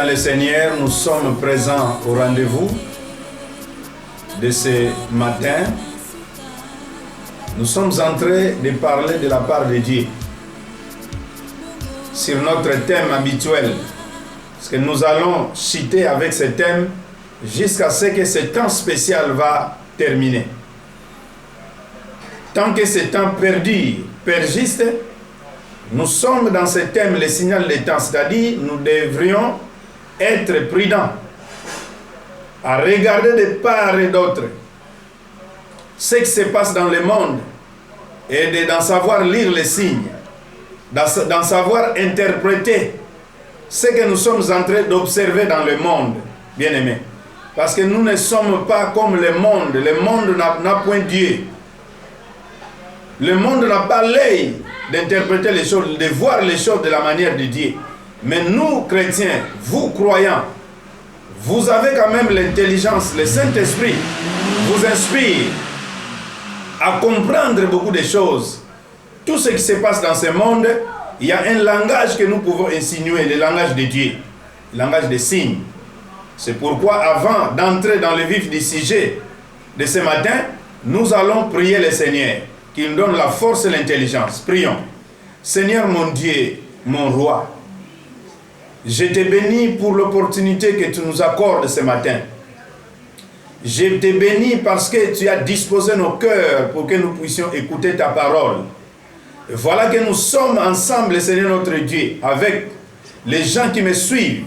dans le Seigneur, nous sommes présents au rendez-vous de ce matin. Nous sommes en train de parler de la part de Dieu sur notre thème habituel. Parce que nous allons chuter avec ce thème jusqu'à ce que ce temps spécial va terminer. Tant que ce temps persiste, nous sommes dans ce thème, le signal des temps, c'est-à-dire nous devrions être prudents à regarder de part et d'autre ce qui se passe dans le monde et d'en savoir lire les signes, d'en savoir interpréter ce que nous sommes en train d'observer dans le monde, bien-aimés. Parce que nous ne sommes pas comme le monde n'a point Dieu. Le monde n'a pas l'œil d'interpréter les choses, de voir les choses de la manière de Dieu. Mais nous, chrétiens, vous, croyants, vous avez quand même l'intelligence, le Saint-Esprit vous inspire à comprendre beaucoup de choses. Tout ce qui se passe dans ce monde, il y a un langage que nous pouvons insinuer, le langage de Dieu, le langage des signes. C'est pourquoi, avant d'entrer dans le vif du sujet de ce matin, nous allons prier le Seigneur, qui nous donne la force et l'intelligence. Prions. Seigneur mon Dieu, mon roi, je te bénis pour l'opportunité que tu nous accordes ce matin. Je te bénis parce que tu as disposé nos cœurs pour que nous puissions écouter ta parole. Et voilà que nous sommes ensemble, Seigneur notre Dieu, avec les gens qui me suivent,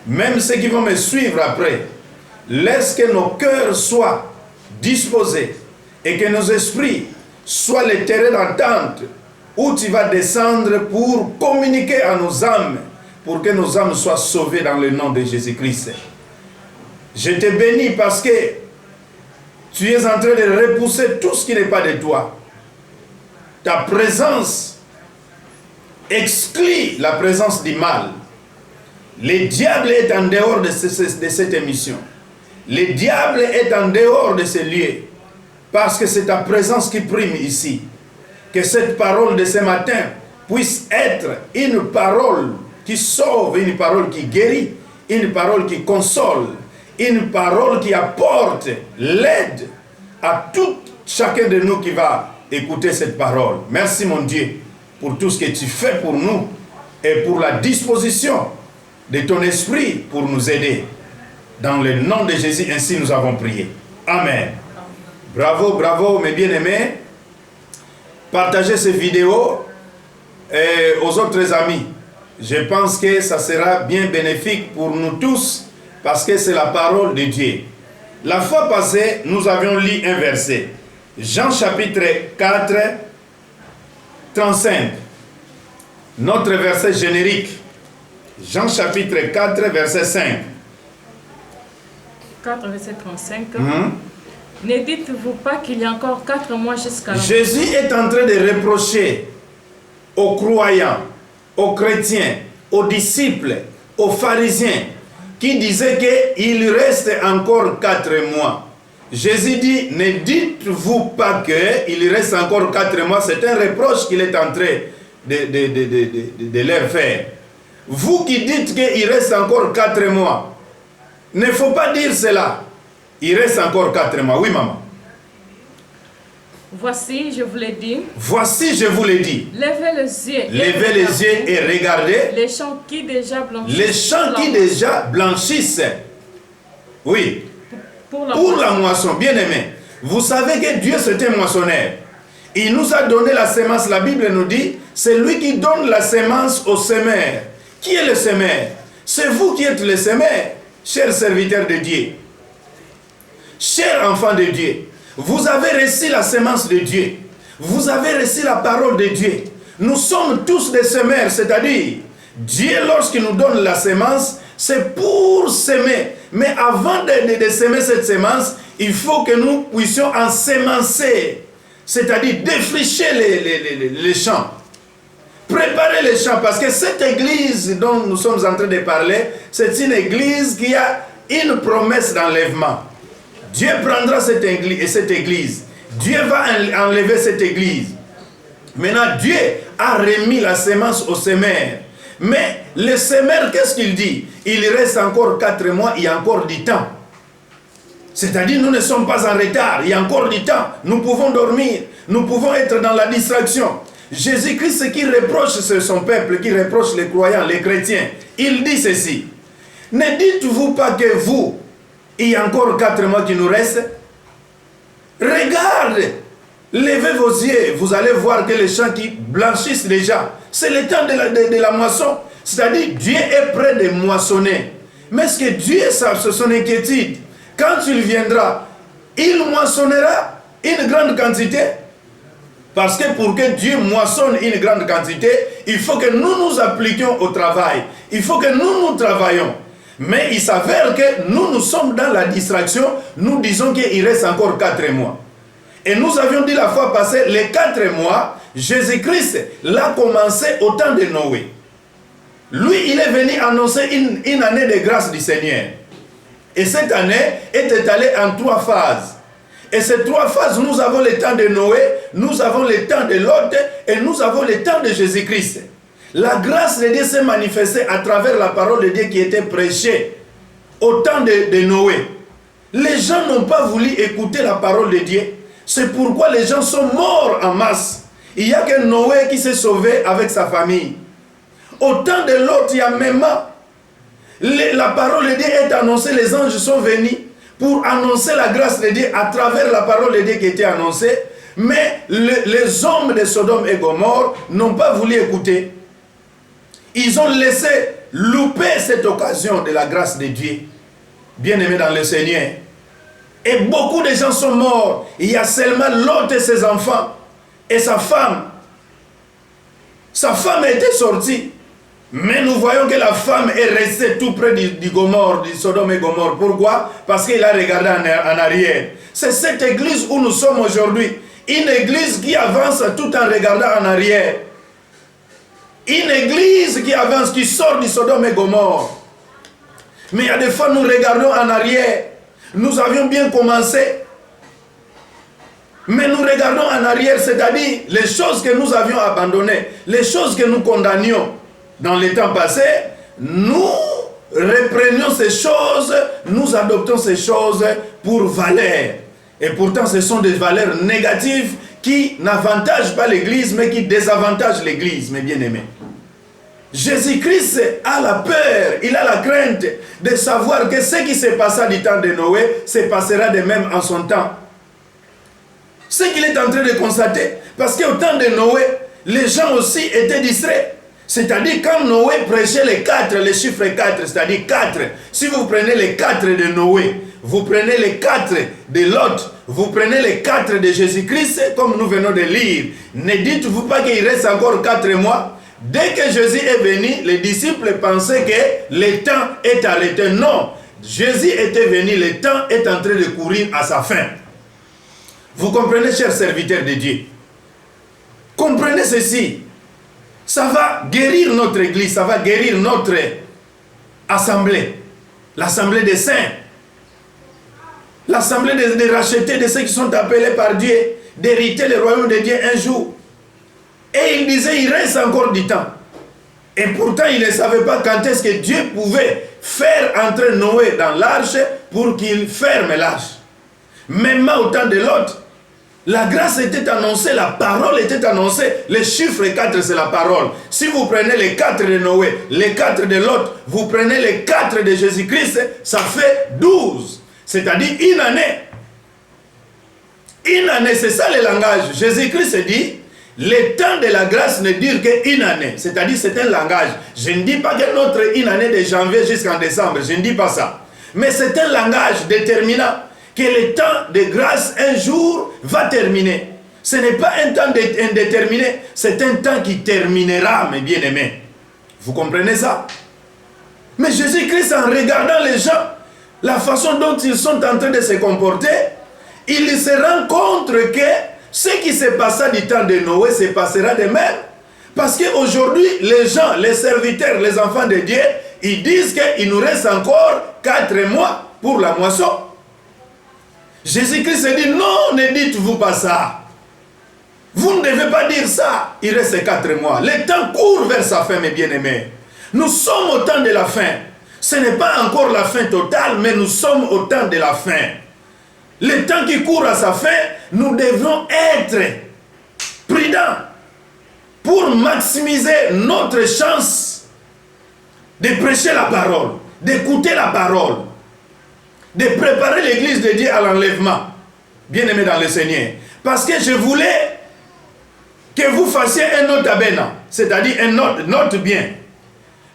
même ceux qui vont me suivre après. Laisse que nos cœurs soient disposés et que nos esprits soient les terrains d'attente où tu vas descendre pour communiquer à nos âmes, pour que nos âmes soient sauvées dans le nom de Jésus-Christ. Je te bénis parce que tu es en train de repousser tout ce qui n'est pas de toi. Ta présence exclut la présence du mal. Le diable est en dehors de cette émission. Le diable est en dehors de ce lieu. Parce que c'est ta présence qui prime ici. Que cette parole de ce matin puisse être une parole qui sauve, une parole qui guérit, une parole qui console, une parole qui apporte l'aide à tout chacun de nous qui va écouter cette parole. Merci mon Dieu pour tout ce que tu fais pour nous et pour la disposition de ton esprit pour nous aider. Dans le nom de Jésus, ainsi nous avons prié. Amen. Bravo, bravo mes bien-aimés. Partagez ces vidéos aux autres amis. Je pense que ça sera bien bénéfique pour nous tous parce que c'est la parole de Dieu. La fois passée, nous avions lu un verset. Jean chapitre 4, 35. Notre verset générique. Jean chapitre 4, verset 5. 4, verset 35. Ne dites-vous pas qu'il y a encore 4 mois jusqu'à la fin? Jésus est en train de reprocher aux croyants, aux chrétiens, aux disciples, aux pharisiens, qui disaient qu'il reste encore 4 mois. Jésus dit, ne dites-vous pas qu'il reste encore 4 mois. C'est un reproche qu'il est en train de leur faire. Vous qui dites qu'il reste encore 4 mois, ne faut pas dire cela. Il reste encore 4 mois. Oui, maman. Voici, je vous l'ai dit. Voici, je vous l'ai dit. Levez les yeux. Levez les yeux et regardez. Les champs qui déjà blanchissent. Les champs qui déjà blanchissent. Oui. Pour la moisson. Bien aimé. Vous savez que Dieu c'est un moissonneur. Il nous a donné la semence. La Bible nous dit, c'est lui qui donne la semence au semeur. Qui est le semeur? C'est vous qui êtes le semeur, chers serviteurs de Dieu. Chers enfants de Dieu, vous avez reçu la semence de Dieu. Vous avez reçu la parole de Dieu. Nous sommes tous des semeurs, c'est-à-dire, Dieu, lorsqu'il nous donne la semence, c'est pour semer. Mais avant de semer cette semence, il faut que nous puissions ensemencer, c'est-à-dire défricher les champs. Préparer les champs, parce que cette église dont nous sommes en train de parler, c'est une église qui a une promesse d'enlèvement. Dieu prendra cette église. Dieu va enlever cette église. Maintenant, Dieu a remis la semence au semeur. Mais le semeur, qu'est-ce qu'il dit? Il reste encore 4 mois, il y a encore du temps. C'est-à-dire, nous ne sommes pas en retard, il y a encore du temps. Nous pouvons dormir, nous pouvons être dans la distraction. Jésus-Christ, ce qu'il reproche sur son peuple, qui reproche les croyants, les chrétiens, il dit ceci. Ne dites-vous pas que vous, il y a encore 4 mois qui nous restent? Regarde, levez vos yeux, vous allez voir que les champs qui blanchissent déjà, c'est le temps de la moisson. C'est-à-dire, Dieu est prêt de moissonner. Mais est-ce que Dieu a son inquiétude? Quand il viendra, il moissonnera une grande quantité. Parce que pour que Dieu moissonne une grande quantité, il faut que nous nous appliquions au travail. Il faut que nous travaillions. Mais il s'avère que nous sommes dans la distraction. Nous disons qu'il reste encore 4 mois. Et nous avions dit la fois passée, les 4 mois, Jésus-Christ l'a commencé au temps de Noé. Lui, il est venu annoncer une année de grâce du Seigneur. Et cette année est étalée en 3 phases. Et ces 3 phases, nous avons le temps de Noé, nous avons le temps de Lot et nous avons le temps de Jésus-Christ. La grâce de Dieu s'est manifestée à travers la parole de Dieu qui était prêchée au temps de Noé. Les gens n'ont pas voulu écouter la parole de Dieu. C'est pourquoi les gens sont morts en masse. Il n'y a que Noé qui s'est sauvé avec sa famille. Au temps de Lot, il y a même la parole de Dieu est annoncée, les anges sont venus pour annoncer la grâce de Dieu à travers la parole de Dieu qui était annoncée. Mais les hommes de Sodome et Gomorrhe n'ont pas voulu écouter. Ils ont laissé louper cette occasion de la grâce de Dieu. Bien-aimés dans le Seigneur. Et beaucoup de gens sont morts. Il y a seulement Lot et ses enfants et sa femme. Sa femme était sortie. Mais nous voyons que la femme est restée tout près du Gomorrhe, du Sodome et Gomorrhe. Pourquoi? Parce qu'il a regardé en arrière. C'est cette église où nous sommes aujourd'hui. Une église qui avance tout en regardant en arrière. Une église qui avance, qui sort du Sodome et Gomorrhe. Mais il y a des fois, nous regardons en arrière. Nous avions bien commencé. Mais nous regardons en arrière, c'est-à-dire les choses que nous avions abandonnées, les choses que nous condamnions. Dans les temps passés, nous reprenions ces choses, nous adoptons ces choses pour valeur. Et pourtant, ce sont des valeurs négatives qui n'avantagent pas l'Église, mais qui désavantagent l'Église, mes bien-aimés. Jésus-Christ a la peur, il a la crainte de savoir que ce qui s'est passé du temps de Noé se passera de même en son temps. Ce qu'il est en train de constater, parce qu'au temps de Noé, les gens aussi étaient distraits. C'est-à-dire quand Noé prêchait les 4, le chiffre 4, c'est-à-dire 4. Si vous prenez les 4 de Noé, vous prenez les 4 de Lot, vous prenez les 4 de Jésus-Christ, comme nous venons de lire. Ne dites-vous pas qu'il reste encore 4 mois? Dès que Jésus est venu, les disciples pensaient que le temps est arrêté. Non, Jésus était venu, le temps est en train de courir à sa fin. Vous comprenez, chers serviteurs de Dieu? Comprenez ceci. Ça va guérir notre église, ça va guérir notre assemblée. L'assemblée des saints. L'assemblée des rachetés, de ceux qui sont appelés par Dieu, d'hériter le royaume de Dieu un jour. Et il disait, il reste encore du temps. Et pourtant, il ne savait pas quand est-ce que Dieu pouvait faire entrer Noé dans l'arche pour qu'il ferme l'arche. Même au temps de Lot, la grâce était annoncée, la parole était annoncée. Le chiffre 4, c'est la parole. Si vous prenez les 4 de Noé, les 4 de Lot, vous prenez les 4 de Jésus-Christ, ça fait 12. C'est-à-dire une année. Une année, c'est ça le langage. Jésus-Christ dit, le temps de la grâce ne dure qu'une année. C'est-à-dire c'est un langage. Je ne dis pas que notre une année de janvier jusqu'en décembre, je ne dis pas ça. Mais c'est un langage déterminant. Que le temps de grâce un jour va terminer. Ce n'est pas un temps indéterminé, c'est un temps qui terminera, mes bien-aimés. Vous comprenez ça? Mais Jésus-Christ, en regardant les gens, la façon dont ils sont en train de se comporter, il se rend compte que ce qui s'est passé du temps de Noé se passera de même. Parce qu'aujourd'hui, les gens, les serviteurs, les enfants de Dieu, ils disent qu'il nous reste encore 4 mois pour la moisson. Jésus-Christ dit, non, ne dites-vous pas ça. Vous ne devez pas dire ça. Il reste 4 mois. Le temps court vers sa fin, mes bien-aimés. Nous sommes au temps de la fin. Ce n'est pas encore la fin totale, mais nous sommes au temps de la fin. Le temps qui court à sa fin, nous devons être prudents pour maximiser notre chance de prêcher la parole, d'écouter la parole, de préparer l'église de Dieu à l'enlèvement. Bien-aimés dans le Seigneur. Parce que je voulais que vous fassiez un note abenant, c'est-à-dire un note bien.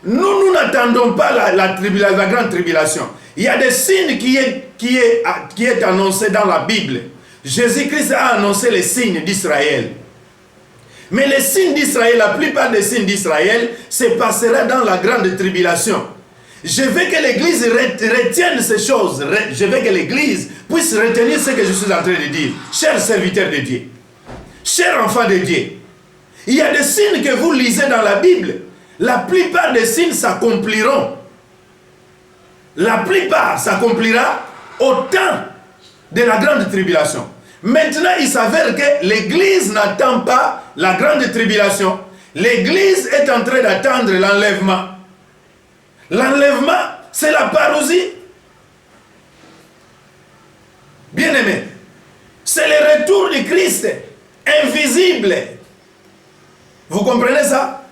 Nous n'attendons pas la grande tribulation. Il y a des signes qui est annoncé dans la Bible. Jésus-Christ a annoncé les signes d'Israël. Mais les signes d'Israël, la plupart des signes d'Israël, se passera dans la grande tribulation. Je veux que l'Église retienne ces choses. Je veux que l'Église puisse retenir ce que je suis en train de dire. Chers serviteurs de Dieu, chers enfants de Dieu, il y a des signes que vous lisez dans la Bible. La plupart des signes s'accompliront. La plupart s'accomplira au temps de la grande tribulation. Maintenant, il s'avère que l'Église n'attend pas la grande tribulation. L'Église est en train d'attendre l'enlèvement. L'enlèvement, c'est la parousie. Bien-aimé, c'est le retour du Christ invisible. Vous comprenez ça?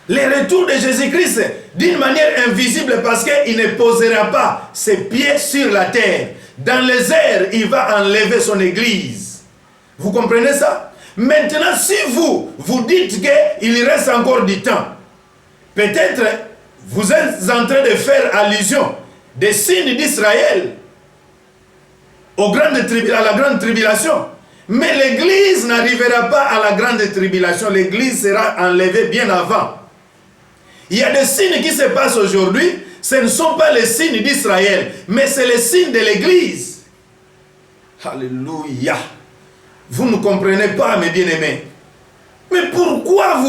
Le retour de Jésus-Christ d'une manière invisible parce qu'il ne posera pas ses pieds sur la terre. Dans les airs, il va enlever son église. Vous comprenez ça? Maintenant, si vous dites qu'il reste encore du temps, peut-être vous êtes en train de faire allusion des signes d'Israël à la grande tribulation. Mais l'église n'arrivera pas à la grande tribulation. L'église sera enlevée bien avant. Il y a des signes qui se passent aujourd'hui. Ce ne sont pas les signes d'Israël, mais c'est les signes de l'église. Alléluia. Vous ne comprenez pas, mes bien-aimés. Mais pourquoi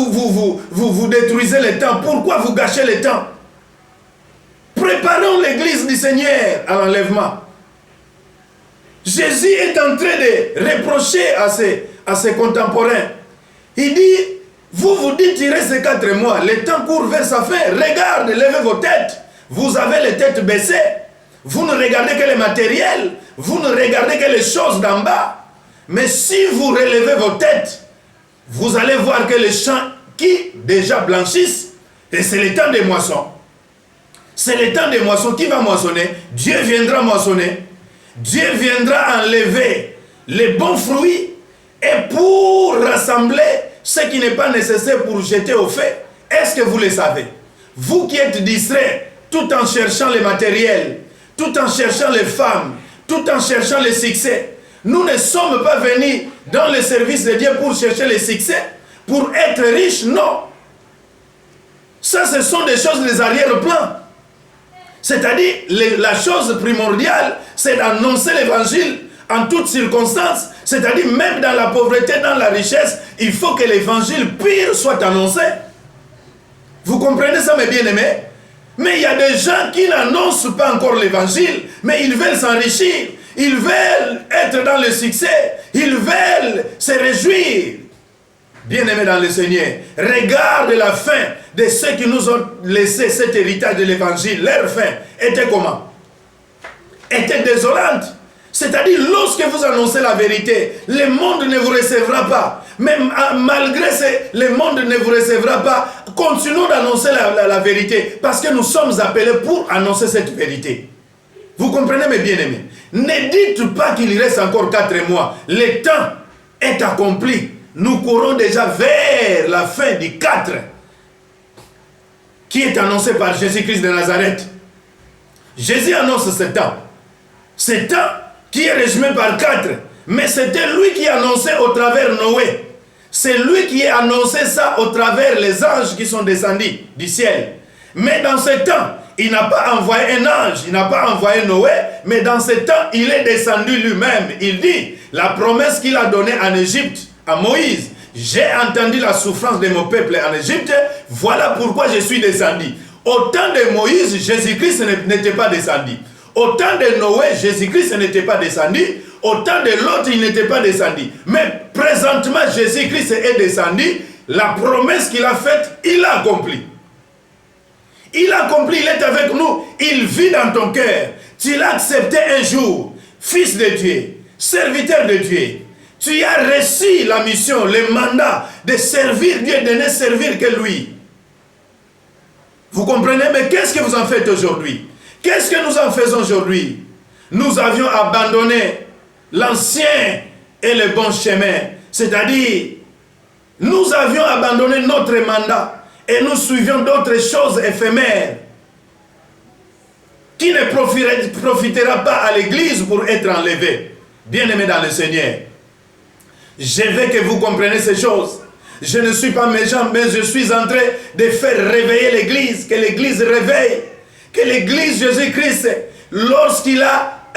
vous détruisez le temps? Pourquoi vous gâchez le temps? Préparons l'église du Seigneur à l'enlèvement. Jésus est en train de reprocher à ses contemporains. Il dit, vous dites il reste 4 mois, le temps court vers sa fin. Regarde, levez vos têtes. Vous avez les têtes baissées. Vous ne regardez que le matériel. Vous ne regardez que les choses d'en bas. Mais si vous relevez vos têtes, vous allez voir que les champs qui déjà blanchissent, et c'est le temps des moissons. C'est le temps des moissons. Qui va moissonner? Dieu viendra moissonner. Dieu viendra enlever les bons fruits et pour rassembler ce qui n'est pas nécessaire pour jeter au feu. Est-ce que vous le savez? Vous qui êtes distraits tout en cherchant le matériel, tout en cherchant les femmes, tout en cherchant le succès. Nous ne sommes pas venus dans le service de Dieu pour chercher le succès, pour être riches, non. Ça, ce sont des choses, des arrière-plans. C'est-à-dire, la chose primordiale, c'est d'annoncer l'évangile en toutes circonstances. C'est-à-dire, même dans la pauvreté, dans la richesse, il faut que l'évangile pur soit annoncé. Vous comprenez ça, mes bien-aimés? Mais il y a des gens qui n'annoncent pas encore l'évangile, mais ils veulent s'enrichir. Ils veulent être dans le succès. Ils veulent se réjouir. Bien-aimés dans le Seigneur, regarde la fin de ceux qui nous ont laissé cet héritage de l'évangile. Leur fin était comment? Était désolante. C'est-à-dire, lorsque vous annoncez la vérité, le monde ne vous recevra pas. Même malgré le monde ne vous recevra pas, continuons d'annoncer la vérité. Parce que nous sommes appelés pour annoncer cette vérité. Vous comprenez, mes bien-aimés? Ne dites pas qu'il reste encore 4 mois. Le temps est accompli. Nous courons déjà vers la fin du 4 qui est annoncé par Jésus-Christ de Nazareth. Jésus annonce ce temps. Ce temps qui est résumé par 4. Mais c'était lui qui annonçait au travers Noé. C'est lui qui a annoncé ça au travers les anges qui sont descendus du ciel. Mais dans ce temps, il n'a pas envoyé un ange, il n'a pas envoyé Noé, mais dans ce temps, il est descendu lui-même. Il dit, la promesse qu'il a donnée en Égypte, à Moïse, j'ai entendu la souffrance de mon peuple en Égypte, voilà pourquoi je suis descendu. Au temps de Moïse, Jésus-Christ n'était pas descendu. Au temps de Noé, Jésus-Christ n'était pas descendu. Au temps de l'autre, il n'était pas descendu. Mais présentement, Jésus-Christ est descendu. La promesse qu'il a faite, il l'a accomplie. Il a accompli, il est avec nous, il vit dans ton cœur. Tu l'as accepté un jour, fils de Dieu, serviteur de Dieu. Tu as reçu la mission, le mandat de servir Dieu, de ne servir que lui. Vous comprenez? Mais qu'est-ce que vous en faites aujourd'hui? Qu'est-ce que nous en faisons aujourd'hui? Nous avions abandonné l'ancien et le bon chemin. C'est-à-dire, nous avions abandonné notre mandat et nous suivions d'autres choses éphémères qui ne profitera pas à l'église pour être enlevé. Bien-aimés dans le Seigneur, je veux que vous compreniez ces choses. Je ne suis pas méchant, mais je suis en train de faire réveiller l'église, que l'église réveille, que l'église Jésus-Christ, lorsqu'il a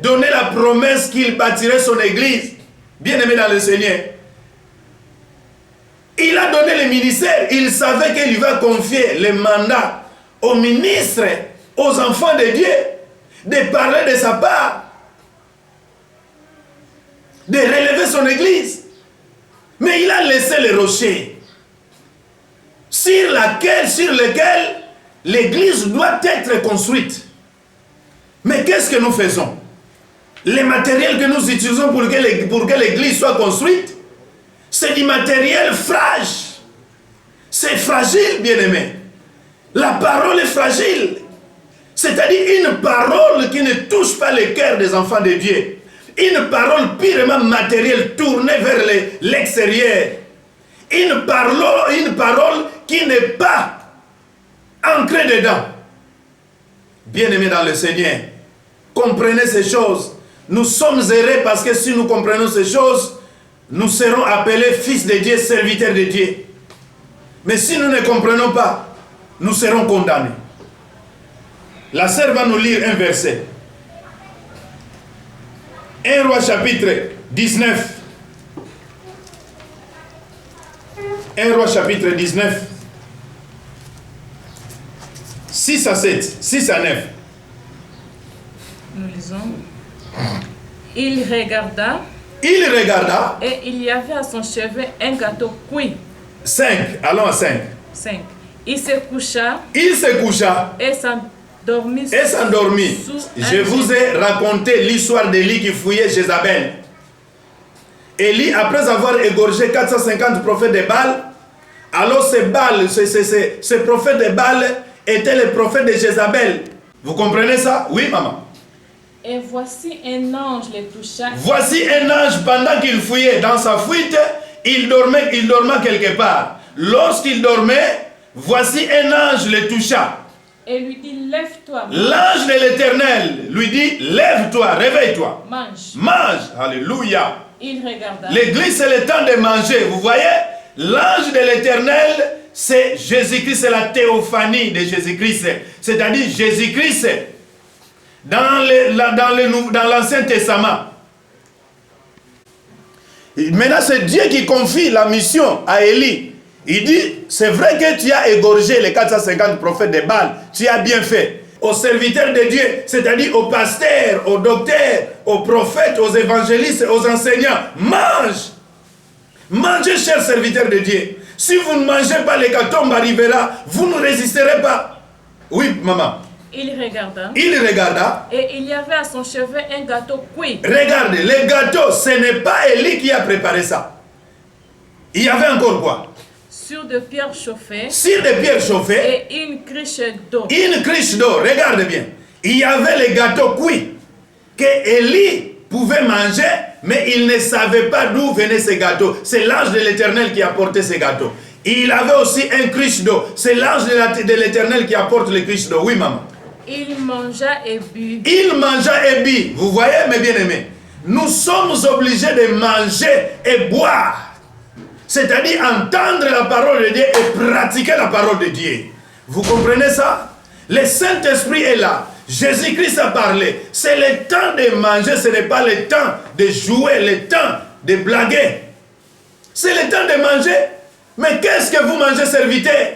donné la promesse qu'il bâtirait son église, bien-aimé dans le Seigneur, il a donné le ministère, il savait qu'il va confier le mandat aux ministres, aux enfants de Dieu, de parler de sa part, de relever son église. Mais il a laissé le rocher sur lequel l'église doit être construite. Mais qu'est-ce que nous faisons? Les matériels que nous utilisons pour que l'église soit construite, c'est du matériel fragile. C'est fragile, bien-aimé. La parole est fragile. C'est-à-dire une parole qui ne touche pas le cœur des enfants de Dieu. Une parole purement matérielle tournée vers l'extérieur. Une parole qui n'est pas ancrée dedans. Bien-aimés dans le Seigneur, comprenez ces choses. Nous sommes heureux parce que si nous comprenons ces choses, nous serons appelés fils de Dieu, serviteurs de Dieu. Mais si nous ne comprenons pas, nous serons condamnés. La sœur va nous lire un verset. 1 Roi chapitre 19. 1 Roi chapitre 19. 6 à 7. 6 à 9. Nous lisons. Il regarda. Il regarda. Et il y avait à son chevet un gâteau cuit. 5. Allons à 5. 5. Il se coucha. Il se coucha. Et s'endormit. Je vous ai raconté l'histoire d'Élie qui fouillait Jézabel. Élie, après avoir égorgé 450 prophètes de Baal, alors ce prophète de Baal était le prophète de Jézabel. Vous comprenez ça? Oui, maman. Et voici un ange le toucha. Voici un ange pendant qu'il fouillait. Dans sa fuite, il dormait quelque part. Lorsqu'il dormait, voici un ange le toucha. Et lui dit, lève-toi. L'ange de l'Éternel lui dit, lève-toi, réveille-toi. Mange. Mange. Alléluia. Il regarda. L'église, c'est le temps de manger. Vous voyez, l'ange de l'Éternel, c'est Jésus-Christ, c'est la théophanie de Jésus-Christ. C'est-à-dire Jésus-Christ dans l'Ancien Testament. Maintenant, c'est Dieu qui confie la mission à Élie. Il dit, c'est vrai que tu as égorgé les 450 prophètes de Baal. Tu as bien fait. Aux serviteurs de Dieu, c'est-à-dire aux pasteurs, aux docteurs, aux prophètes, aux évangélistes, aux enseignants. Mange. Mangez, chers serviteurs de Dieu. Si vous ne mangez pas, l'hécatombe arrivera. Vous ne résisterez pas. Oui, maman. Il regarda. Il regarda. Et il y avait à son chevet un gâteau cuit. Regardez, le gâteau, ce n'est pas Élie qui a préparé ça. Il y avait encore quoi? Sur de pierres chauffées. Sur des pierres chauffées. Et une cruche d'eau. Une cruche d'eau, regardez bien. Il y avait le gâteau cuit que Élie pouvait manger, mais il ne savait pas d'où venait ce gâteau. C'est l'ange de l'Éternel qui apportait ce gâteau. Il avait aussi un cruche d'eau. C'est l'ange de l'Éternel qui apporte le cruche d'eau. Oui, maman. Il mangea et but. Il mangea et but. Vous voyez, mes bien-aimés, nous sommes obligés de manger et boire. C'est-à-dire entendre la parole de Dieu et pratiquer la parole de Dieu. Vous comprenez ça? Le Saint-Esprit est là. Jésus-Christ a parlé. C'est le temps de manger, ce n'est pas le temps de jouer, le temps de blaguer. C'est le temps de manger. Mais qu'est-ce que vous mangez, serviteur?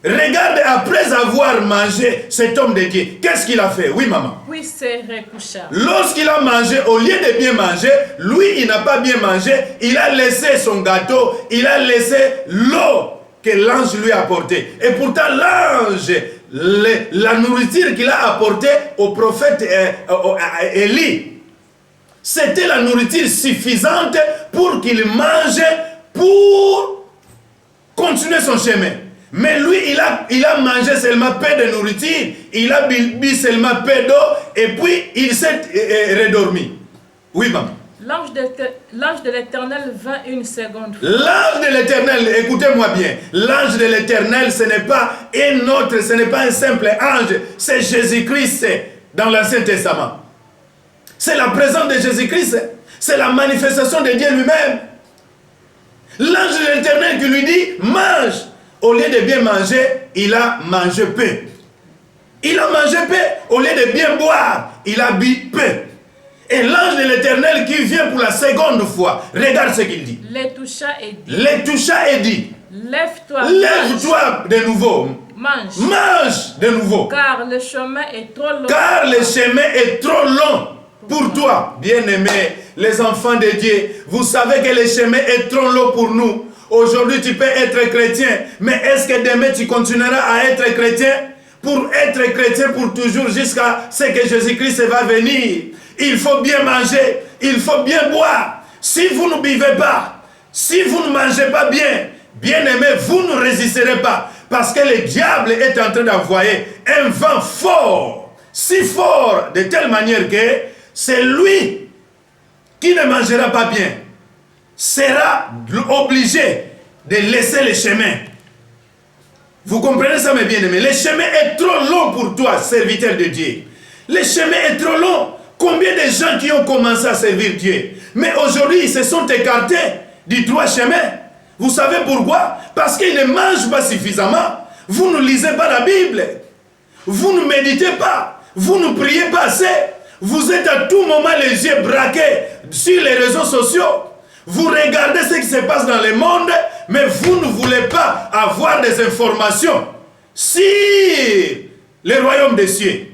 Regardez, après avoir mangé cet homme de Dieu, qu'est-ce qu'il a fait? Oui, maman. Puis se recoucha. Lorsqu'il a mangé, au lieu de bien manger, lui, il n'a pas bien mangé. Il a laissé son gâteau, il a laissé l'eau que l'ange lui a apportée. Et pourtant, l'ange, la nourriture qu'il a apportée au prophète Élie, c'était la nourriture suffisante pour qu'il mange, pour continuer son chemin. Mais lui, il a mangé seulement peu de nourriture, il a bu seulement peu d'eau, et puis il s'est redormi. Oui, maman. L'ange de l'Éternel vint une seconde fois. L'ange de l'Éternel, écoutez-moi bien, l'ange de l'Éternel, ce n'est pas un autre, ce n'est pas un simple ange, c'est Jésus-Christ dans l'Ancien Testament. C'est la présence de Jésus-Christ, c'est la manifestation de Dieu lui-même. L'ange de l'Éternel qui lui dit, mange. Au lieu de bien manger, il a mangé peu. Il a mangé peu. Au lieu de bien boire, il a bu peu. Et l'ange de l'Éternel qui vient pour la seconde fois, regarde ce qu'il dit. Les toucha et dit. Les toucha et dit. Lève-toi. Lève-toi de nouveau. Mange. Mange de nouveau. Car le chemin est trop long. Car le chemin est trop long pour toi. Bien-aimés, les enfants de Dieu, vous savez que le chemin est trop long pour nous. Aujourd'hui, tu peux être chrétien, mais est-ce que demain tu continueras à être chrétien? Pour être chrétien pour toujours jusqu'à ce que Jésus-Christ va venir, il faut bien manger, il faut bien boire. Si vous ne buvez pas, si vous ne mangez pas bien, bien-aimé, vous ne résisterez pas. Parce que le diable est en train d'envoyer un vent fort, si fort, de telle manière que c'est lui qui ne mangera pas bien sera obligé de laisser le chemin. Vous comprenez ça, mes bien-aimés? Le chemin est trop long pour toi, serviteur de Dieu. Le chemin est trop long. Combien de gens qui ont commencé à servir Dieu, mais aujourd'hui, ils se sont écartés du droit chemin. Vous savez pourquoi? Parce qu'ils ne mangent pas suffisamment. Vous ne lisez pas la Bible. Vous ne méditez pas. Vous ne priez pas assez. Vous êtes à tout moment les yeux braqués sur les réseaux sociaux. Vous regardez ce qui se passe dans le monde, mais vous ne voulez pas avoir des informations sur le royaume des cieux.